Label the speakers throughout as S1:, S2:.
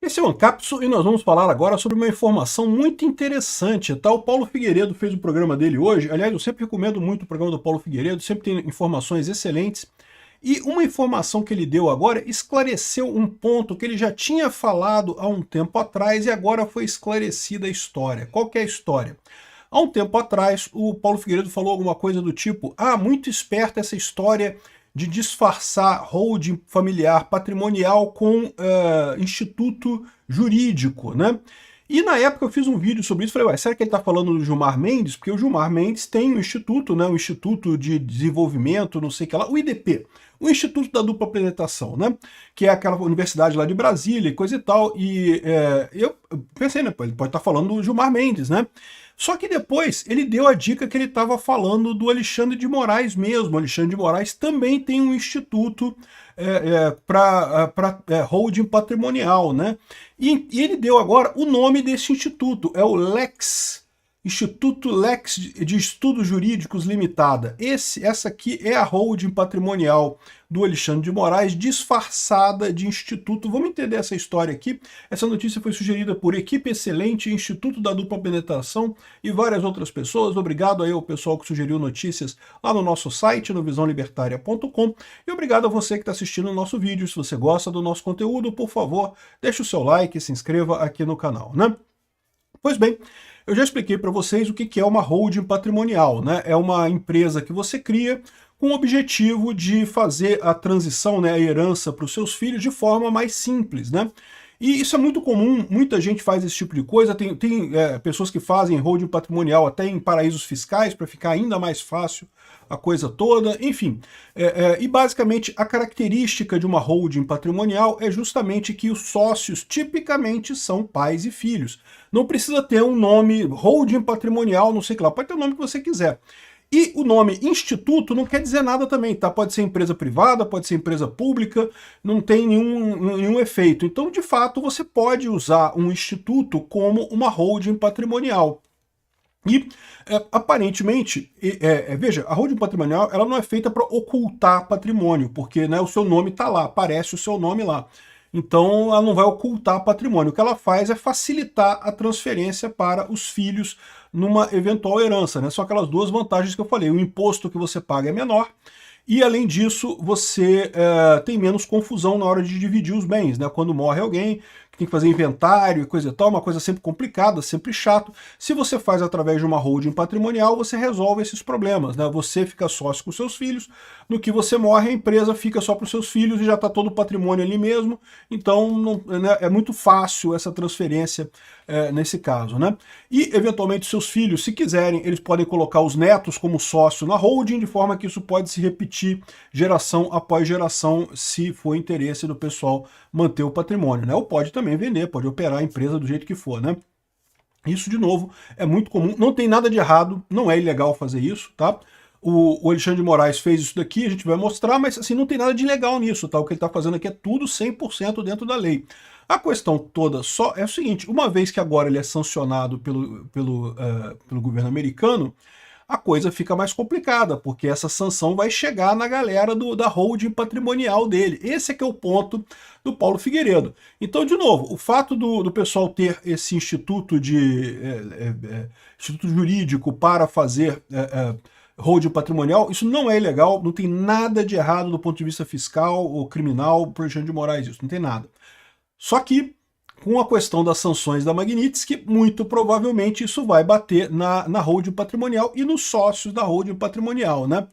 S1: Esse é o Ancapso e nós vamos falar agora sobre uma informação muito interessante, tá? O Paulo Figueiredo fez o programa dele hoje. Aliás, eu sempre recomendo muito o programa do Paulo Figueiredo, sempre tem informações excelentes. E uma informação que ele deu agora esclareceu um ponto que ele já tinha falado há um tempo atrás e agora foi esclarecida a história. Qual que é a história? Há um tempo atrás, o Paulo Figueiredo falou alguma coisa do tipo: ah, muito esperta essa história de disfarçar holding familiar patrimonial com instituto jurídico, né? E na época eu fiz um vídeo sobre isso, falei, ué, será que ele está falando do Gilmar Mendes? Porque o Gilmar Mendes tem um instituto, né, um Instituto de Desenvolvimento, não sei o que lá, o IDP, o Instituto da Dupla Penetração, né, que é aquela universidade lá de Brasília e coisa e tal, e eu pensei, né, ele pode estar falando do Gilmar Mendes, né? Só que depois ele deu a dica que ele estava falando do Alexandre de Moraes mesmo. O Alexandre de Moraes também tem um instituto para holding patrimonial, né? E ele deu agora o nome desse instituto, é o LEX, Instituto Lex de Estudos Jurídicos Limitada. Essa aqui é a holding patrimonial do Alexandre de Moraes, disfarçada de instituto. Vamos entender essa história aqui. Essa notícia foi sugerida por Equipe Excelente, Instituto da Dupla Penetração e várias outras pessoas. Obrigado aí ao pessoal que sugeriu notícias lá no nosso site, no visãolibertaria.com. E obrigado a você que está assistindo o nosso vídeo. Se você gosta do nosso conteúdo, por favor, deixe o seu like e se inscreva aqui no canal, né? Pois bem, eu já expliquei para vocês o que é uma holding patrimonial, né? É uma empresa que você cria com o objetivo de fazer a transição, né, a herança para os seus filhos de forma mais simples, né? E isso é muito comum, muita gente faz esse tipo de coisa, tem pessoas que fazem holding patrimonial até em paraísos fiscais para ficar ainda mais fácil a coisa toda, enfim. E basicamente a característica de uma holding patrimonial é justamente que os sócios tipicamente são pais e filhos. Não precisa ter um nome holding patrimonial, não sei o que lá, pode ter o nome que você quiser. E o nome instituto não quer dizer nada também, tá? Pode ser empresa privada, pode ser empresa pública, não tem nenhum efeito. Então, de fato, você pode usar um instituto como uma holding patrimonial. E, aparentemente, veja, a holding patrimonial ela não é feita para ocultar patrimônio, porque, né, o seu nome está lá, aparece o seu nome lá. Então, ela não vai ocultar patrimônio. O que ela faz é facilitar a transferência para os filhos numa eventual herança, né? São aquelas duas vantagens que eu falei. O imposto que você paga é menor e, além disso, você tem menos confusão na hora de dividir os bens, né? Quando morre alguém, tem que fazer inventário e coisa e tal, uma coisa sempre complicada, sempre chato. Se você faz através de uma holding patrimonial, você resolve esses problemas, né? Você fica sócio com seus filhos, no que você morre, a empresa fica só para os seus filhos e já está todo o patrimônio ali mesmo, então né, é muito fácil essa transferência nesse caso, né? E, eventualmente, seus filhos, se quiserem, eles podem colocar os netos como sócio na holding, de forma que isso pode se repetir geração após geração, se for interesse do pessoal manter o patrimônio, né? Ou pode também vender, pode operar a empresa do jeito que for, né? Isso, de novo, é muito comum, não tem nada de errado, não é ilegal fazer isso, tá? O Alexandre de Moraes fez isso daqui, a gente vai mostrar, mas assim, não tem nada de ilegal nisso, tá? O que ele está fazendo aqui é tudo 100% dentro da lei. A questão toda só é o seguinte, uma vez que agora ele é sancionado pelo governo americano, a coisa fica mais complicada, porque essa sanção vai chegar na galera da holding patrimonial dele. Esse é que é o ponto do Paulo Figueiredo. Então, de novo, o fato do pessoal ter esse instituto instituto jurídico para fazer holding patrimonial, isso não é ilegal, não tem nada de errado do ponto de vista fiscal ou criminal por Alexandre de Moraes, isso não tem nada. Só que, com a questão das sanções da Magnitsky, muito provavelmente isso vai bater na holding patrimonial e nos sócios da holding patrimonial, né?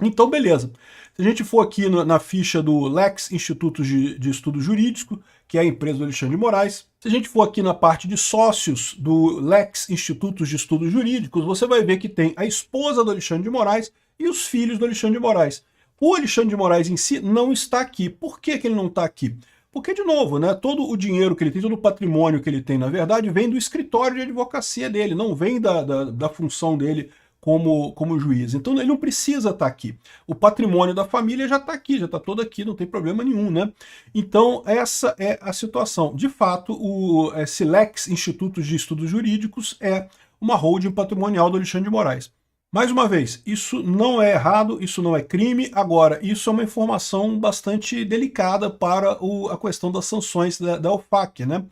S1: Então, beleza. Se a gente for aqui na ficha do Lex Instituto de Estudo Jurídico, que é a empresa do Alexandre de Moraes, se a gente for aqui na parte de sócios do Lex Institutos de Estudos Jurídicos, você vai ver que tem a esposa do Alexandre de Moraes e os filhos do Alexandre de Moraes. O Alexandre de Moraes em si não está aqui. Por que ele não está aqui? Porque, de novo, né, todo o dinheiro que ele tem, todo o patrimônio que ele tem, na verdade, vem do escritório de advocacia dele, não vem da função dele como juiz. Então ele não precisa estar aqui. O patrimônio da família já está aqui, já está todo aqui, não tem problema nenhum, né? Então essa é a situação. De fato, o SILEX, Institutos de Estudos Jurídicos, é uma holding patrimonial do Alexandre de Moraes. Mais uma vez, isso não é errado, isso não é crime. Agora, isso é uma informação bastante delicada para a questão das sanções da OFAC, né?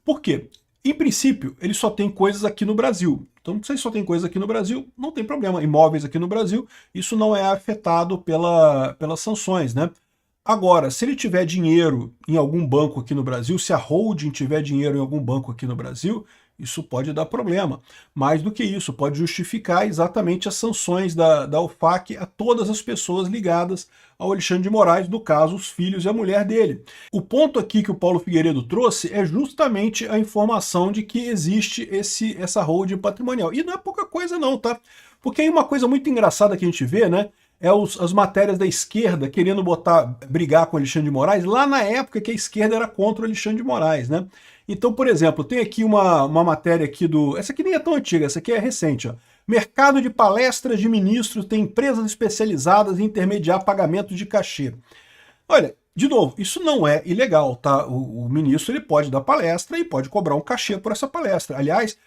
S1: Por quê? Em princípio, ele só tem coisas aqui no Brasil. Então, se ele só tem coisas aqui no Brasil, não tem problema. Imóveis aqui no Brasil, isso não é afetado pelas sanções, né? Agora, se ele tiver dinheiro em algum banco aqui no Brasil, se a holding tiver dinheiro em algum banco aqui no Brasil, isso pode dar problema. Mais do que isso, pode justificar exatamente as sanções da OFAC a todas as pessoas ligadas ao Alexandre de Moraes, no caso, os filhos e a mulher dele. O ponto aqui que o Paulo Figueiredo trouxe é justamente a informação de que existe essa holding patrimonial. E não é pouca coisa não, tá? Porque aí uma coisa muito engraçada que a gente vê, né? As matérias da esquerda querendo brigar com o Alexandre de Moraes, lá na época que a esquerda era contra o Alexandre de Moraes, né? Então, por exemplo, tem aqui uma matéria aqui essa aqui nem é tão antiga, essa aqui é recente, ó. Mercado de palestras de ministros tem empresas especializadas em intermediar pagamento de cachê. Olha, de novo, isso não é ilegal, tá? O ministro ele pode dar palestra e pode cobrar um cachê por essa palestra. Aliás,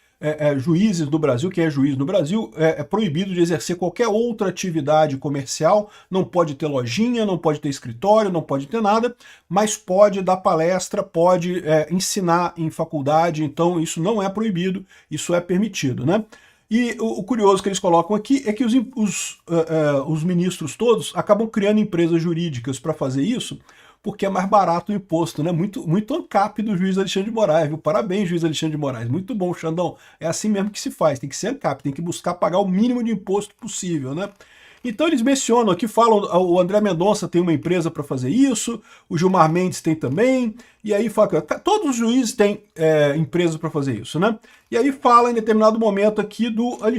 S1: juízes do Brasil, quem é juiz no Brasil, é proibido de exercer qualquer outra atividade comercial, não pode ter lojinha, não pode ter escritório, não pode ter nada, mas pode dar palestra, pode ensinar em faculdade, então isso não é proibido, isso é permitido, né? E o curioso que eles colocam aqui é que os ministros todos acabam criando empresas jurídicas para fazer isso, porque é mais barato o imposto, né? Muito ANCAP do juiz Alexandre de Moraes, viu? Parabéns, juiz Alexandre de Moraes. Muito bom, Xandão. É assim mesmo que se faz, tem que ser ANCAP, tem que buscar pagar o mínimo de imposto possível, né? Então eles mencionam aqui, falam, o André Mendonça tem uma empresa para fazer isso, o Gilmar Mendes tem também, e aí fala, todos os juízes têm empresas para fazer isso, né? E aí fala em determinado momento aqui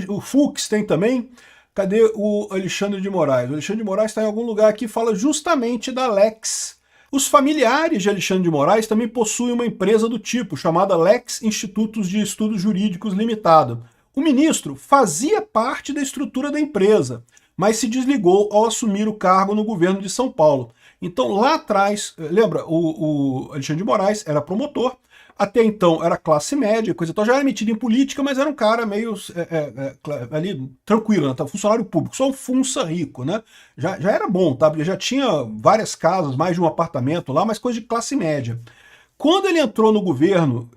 S1: o Fux tem também. Cadê o Alexandre de Moraes? O Alexandre de Moraes está em algum lugar aqui, fala justamente da Lex. Os familiares de Alexandre de Moraes também possuem uma empresa do tipo, chamada Lex Institutos de Estudos Jurídicos Limitado. O ministro fazia parte da estrutura da empresa, mas se desligou ao assumir o cargo no governo de São Paulo. Então, lá atrás, lembra, o Alexandre de Moraes era promotor, até então era classe média, coisa tal, já era metido em política, mas era um cara meio ali tranquilo, né? Funcionário público, só um funça rico, né? Já era bom, tá? Já tinha várias casas, mais de um apartamento lá, mas coisa de classe média. Quando ele entrou no governo,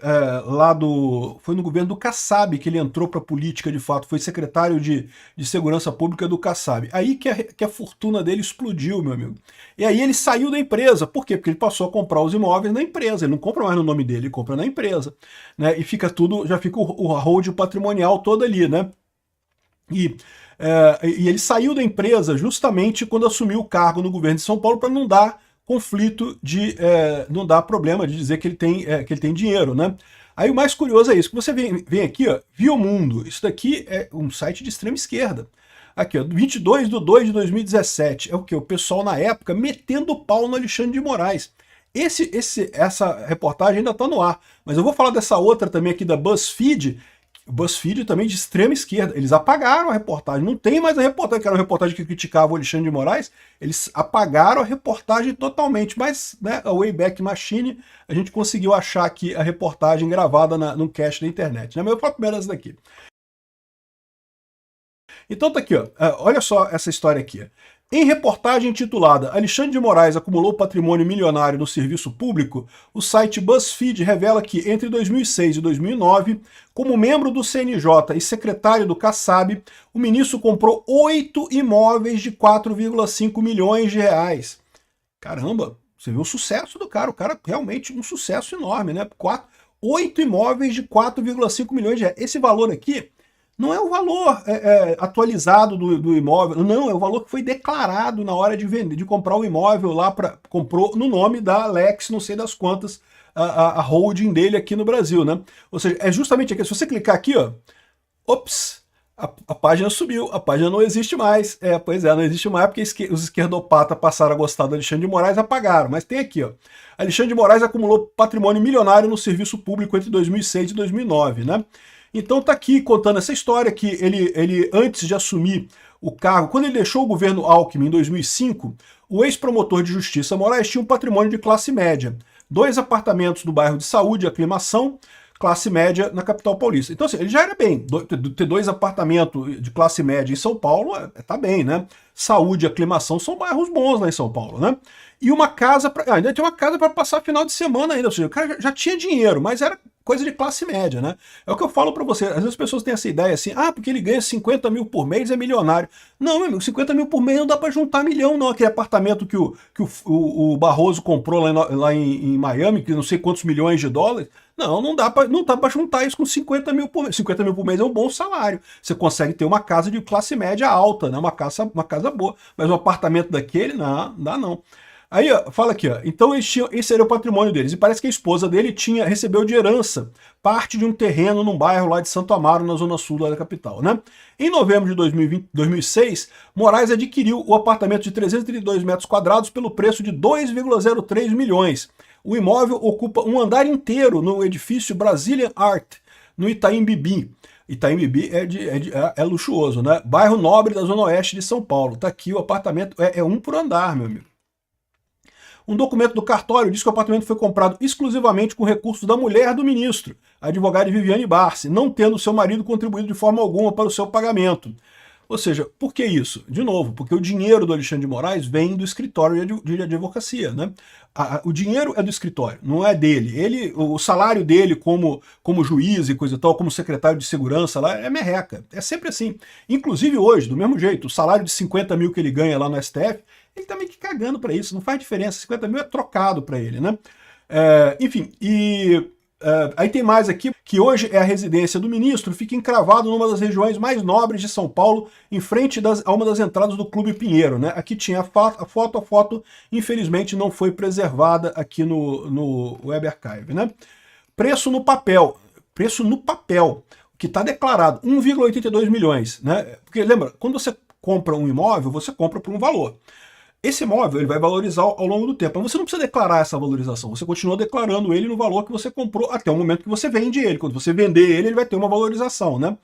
S1: foi no governo do Kassab que ele entrou para a política de fato, foi secretário de Segurança Pública do Kassab. Aí que a fortuna dele explodiu, meu amigo. E aí ele saiu da empresa. Por quê? Porque ele passou a comprar os imóveis na empresa. Ele não compra mais no nome dele, ele compra na empresa. Né? E fica tudo, já fica o hold patrimonial todo ali, né? E ele saiu da empresa justamente quando assumiu o cargo no governo de São Paulo para não dar conflito não dá problema de dizer que ele tem dinheiro, né? Aí o mais curioso é isso, que você vem aqui, ó, Biomundo, isso daqui é um site de extrema esquerda. Aqui, ó, 22/2/2017, é o que? O pessoal na época metendo o pau no Alexandre de Moraes. Essa reportagem ainda está no ar, mas eu vou falar dessa outra também aqui da BuzzFeed, BuzzFeed também de extrema esquerda. Eles apagaram a reportagem. Não tem mais a reportagem, que era uma reportagem que criticava o Alexandre de Moraes. Eles apagaram a reportagem totalmente. Mas, né, a Wayback Machine, a gente conseguiu achar aqui a reportagem gravada no cache da internet. Né? Mas eu falo primeiro essa daqui. Então tá aqui, ó. Olha só essa história aqui. Em reportagem intitulada Alexandre de Moraes acumulou patrimônio milionário no serviço público, o site BuzzFeed revela que entre 2006 e 2009, como membro do CNJ e secretário do Kassab, o ministro comprou 8 imóveis de 4,5 milhões de reais. Caramba, você viu o sucesso do cara, o cara realmente um sucesso enorme, né? 8 imóveis de 4,5 milhões de reais. Esse valor aqui não é o valor atualizado do imóvel, não, é o valor que foi declarado na hora de vender, de comprar o imóvel lá, comprou no nome da Lex, não sei das quantas, a holding dele aqui no Brasil, né? Ou seja, é justamente aqui, se você clicar aqui, ó, ops, a página subiu, a página não existe mais. Pois é, não existe mais porque os esquerdopatas passaram a gostar do Alexandre de Moraes e apagaram, mas tem aqui, ó. Alexandre de Moraes acumulou patrimônio milionário no serviço público entre 2006 e 2009, né? Então tá aqui contando essa história que ele antes de assumir o cargo, quando ele deixou o governo Alckmin em 2005, o ex-promotor de justiça Moraes tinha um patrimônio de classe média. 2 apartamentos no bairro de Saúde, Aclimação, classe média na capital paulista. Então, assim, ele já era bem. Ter 2 apartamentos de classe média em São Paulo, tá bem, né? Saúde e aclimação são bairros bons lá em São Paulo, né? E uma casa, ainda tem uma casa para passar final de semana ainda, ou seja, o cara já tinha dinheiro, mas era coisa de classe média, né? É o que eu falo para você, às vezes as pessoas têm essa ideia assim, porque ele ganha 50 mil por mês, é milionário. Não, meu amigo, 50 mil por mês não dá para juntar milhão, não. Aquele apartamento que o Barroso comprou lá em Miami, que não sei quantos milhões de dólares, não dá para juntar isso com 50 mil por mês. 50 mil por mês é um bom salário. Você consegue ter uma casa de classe média alta, né? Uma casa boa. Mas um apartamento daquele, não dá não. Aí, ó, fala aqui, ó. Então esse era o patrimônio deles. E parece que a esposa dele recebeu de herança parte de um terreno num bairro lá de Santo Amaro, na zona sul da capital, né? Em novembro de 2006, Moraes adquiriu o apartamento de 332 metros quadrados pelo preço de 2,03 milhões. O imóvel ocupa um andar inteiro no edifício Brazilian Art, no Itaim Bibi. Itaim Bibi é luxuoso, né? Bairro nobre da zona oeste de São Paulo. Tá aqui o apartamento, é um por andar, meu amigo. Um documento do cartório diz que o apartamento foi comprado exclusivamente com recursos da mulher do ministro, a advogada Viviane Barsi, não tendo seu marido contribuído de forma alguma para o seu pagamento. Ou seja, por que isso? De novo, porque o dinheiro do Alexandre de Moraes vem do escritório de advocacia, né? O dinheiro é do escritório, não é dele. O salário dele como juiz e coisa e tal, como secretário de segurança lá, é merreca. É sempre assim. Inclusive hoje, do mesmo jeito, o salário de 50 mil que ele ganha lá no STF, ele tá meio que cagando para isso, não faz diferença. 50 mil é trocado para ele, né? Enfim, aí tem mais aqui, que hoje é a residência do ministro, fica encravado numa das regiões mais nobres de São Paulo, em frente a uma das entradas do Clube Pinheiro, né? Aqui tinha a foto infelizmente não foi preservada aqui no Web Archive, né? Preço no papel, que está declarado, 1,82 milhões, né? Porque lembra, quando você compra um imóvel, você compra por um valor. Esse imóvel ele vai valorizar ao longo do tempo, mas você não precisa declarar essa valorização, você continua declarando ele no valor que você comprou até o momento que você vende ele. Quando você vender ele vai ter uma valorização, né?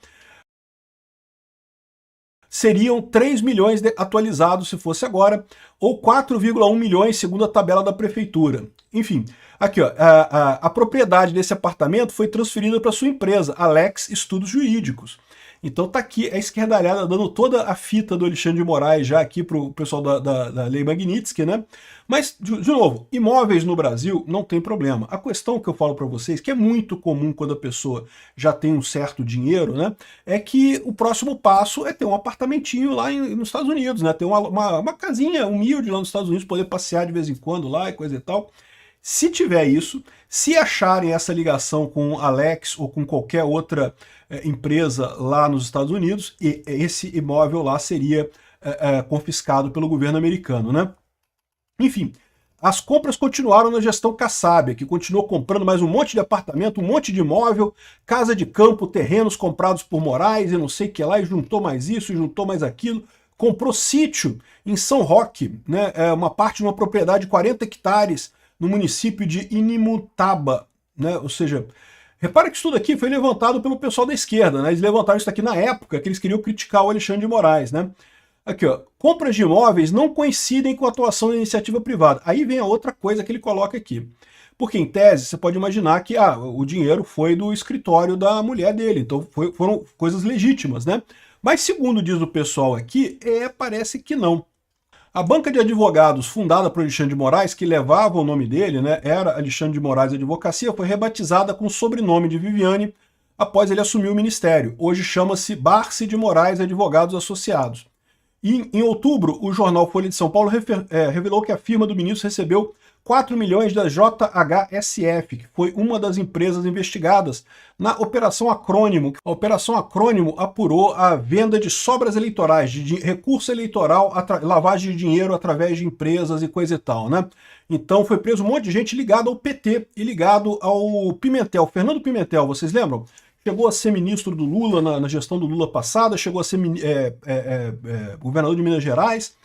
S1: Seriam 3 milhões atualizados se fosse agora, ou 4,1 milhões segundo a tabela da prefeitura. Enfim, aqui ó, a propriedade desse apartamento foi transferida para sua empresa, Alex Estudos Jurídicos. Então tá aqui a esquerdalhada dando toda a fita do Alexandre de Moraes já aqui pro pessoal da Lei Magnitsky, né? Mas, de novo, imóveis no Brasil não tem problema. A questão que eu falo para vocês, que é muito comum quando a pessoa já tem um certo dinheiro, né? É que o próximo passo é ter um apartamentinho lá nos Estados Unidos, né? Ter uma casinha humilde lá nos Estados Unidos, poder passear de vez em quando lá e coisa e tal. Se tiver isso, se acharem essa ligação com Alex ou com qualquer outra empresa lá nos Estados Unidos, esse imóvel lá seria confiscado pelo governo americano, né? Enfim, as compras continuaram na gestão Kassab, que continuou comprando mais um monte de apartamento, um monte de imóvel, casa de campo, terrenos comprados por Moraes e não sei o que lá, e juntou mais isso, e juntou mais aquilo. Comprou sítio em São Roque, né? Uma parte de uma propriedade de 40 hectares, no município de Inimutaba, né? Ou seja, repara que isso tudo aqui foi levantado pelo pessoal da esquerda, né? Eles levantaram isso aqui na época que eles queriam criticar o Alexandre de Moraes, né? Aqui, ó, compras de imóveis não coincidem com a atuação da iniciativa privada. Aí vem a outra coisa que ele coloca aqui. Porque, em tese, você pode imaginar que o dinheiro foi do escritório da mulher dele, então foram coisas legítimas, né? Mas, segundo diz o pessoal aqui, parece que não. A banca de advogados fundada por Alexandre de Moraes, que levava o nome dele, né, era Alexandre de Moraes Advocacia, foi rebatizada com o sobrenome de Viviane após ele assumir o ministério. Hoje chama-se Barsi de Moraes Advogados Associados. E, em outubro, o jornal Folha de São Paulo revelou que a firma do ministro recebeu 4 milhões da JHSF, que foi uma das empresas investigadas na Operação Acrônimo. A Operação Acrônimo apurou a venda de sobras eleitorais, de recurso eleitoral, lavagem de dinheiro através de empresas e coisa e tal, né? Então foi preso um monte de gente ligada ao PT e ligado ao Pimentel. Fernando Pimentel, vocês lembram? Chegou a ser ministro do Lula na gestão do Lula passada, chegou a ser governador de Minas Gerais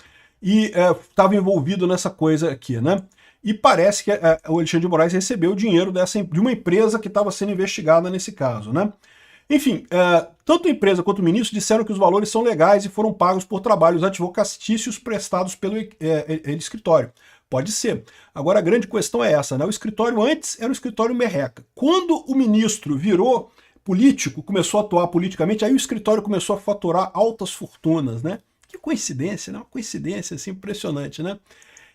S1: e estava envolvido nessa coisa aqui, né? E parece que o Alexandre de Moraes recebeu dinheiro de uma empresa que estava sendo investigada nesse caso, né? Enfim, tanto a empresa quanto o ministro disseram que os valores são legais e foram pagos por trabalhos advocatícios prestados pelo escritório. Pode ser. Agora a grande questão é essa, né? O escritório antes era o escritório merreca. Quando o ministro virou político, começou a atuar politicamente, aí o escritório começou a faturar altas fortunas, né? Que coincidência, né? Uma coincidência assim, impressionante, né?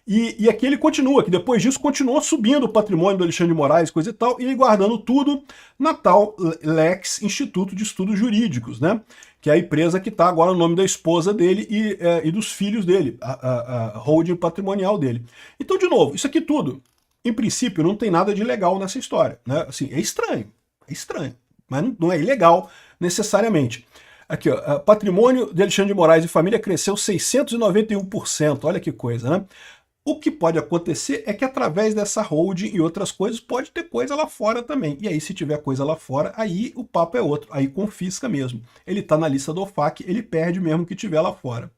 S1: E aqui ele continua, que depois disso continuou subindo o patrimônio do Alexandre de Moraes, coisa e tal, e ele guardando tudo na tal Lex, Instituto de Estudos Jurídicos, né? Que é a empresa que está agora no nome da esposa dele e dos filhos dele, a holding patrimonial dele. Então, de novo, isso aqui tudo, em princípio, não tem nada de legal nessa história, né? Assim, é estranho, mas não é ilegal necessariamente. Aqui, ó, patrimônio de Alexandre de Moraes e família cresceu 691%, olha que coisa, né? O que pode acontecer é que através dessa holding e outras coisas pode ter coisa lá fora também. E aí se tiver coisa lá fora, aí o papo é outro, aí confisca mesmo. Ele está na lista do OFAC, ele perde mesmo o que tiver lá fora.